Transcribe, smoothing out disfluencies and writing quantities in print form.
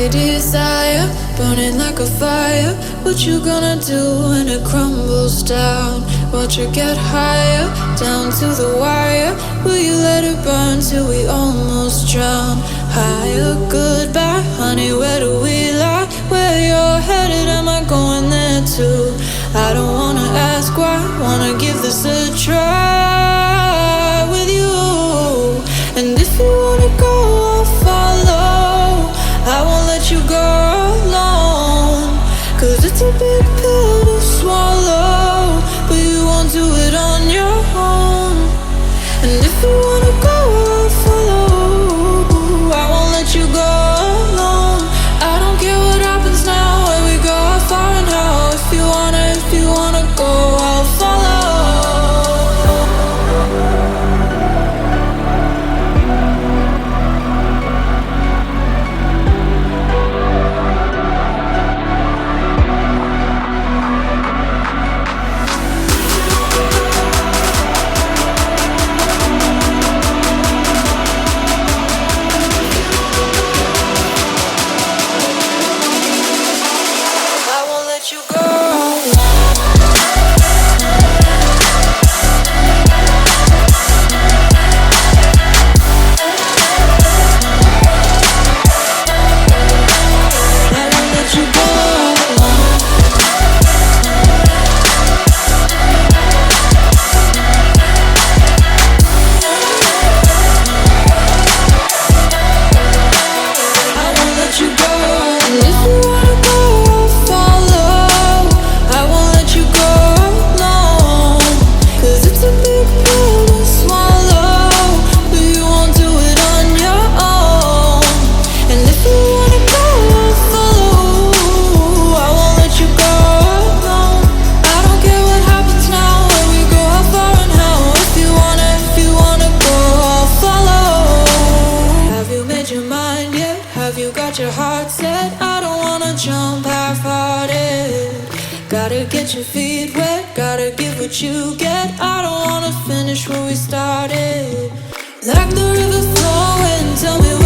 desire, burning like a fire. What you gonna do when it crumbles down? Watch it get higher, down to the wire. Will you let it burn till we almost drown? Higher, goodbye, honey, where do we lie? Where you're headed, am I going there too? I don't wanna ask why, wanna give this a try with you. And if you wanna go, I'll follow. I won't let you go alone, 'cause it's a big pill to swallow, but you won't do it on your own. And if you wanna go, I'll follow. I won't let you go alone. I don't care what happens now, where we go, how far and how. If you wanna go, I'll follow. Your heart set, I don't wanna jump half-hearted. Gotta get your feet wet, gotta give what you get. I don't wanna finish where we started. Like the river flowing, tell me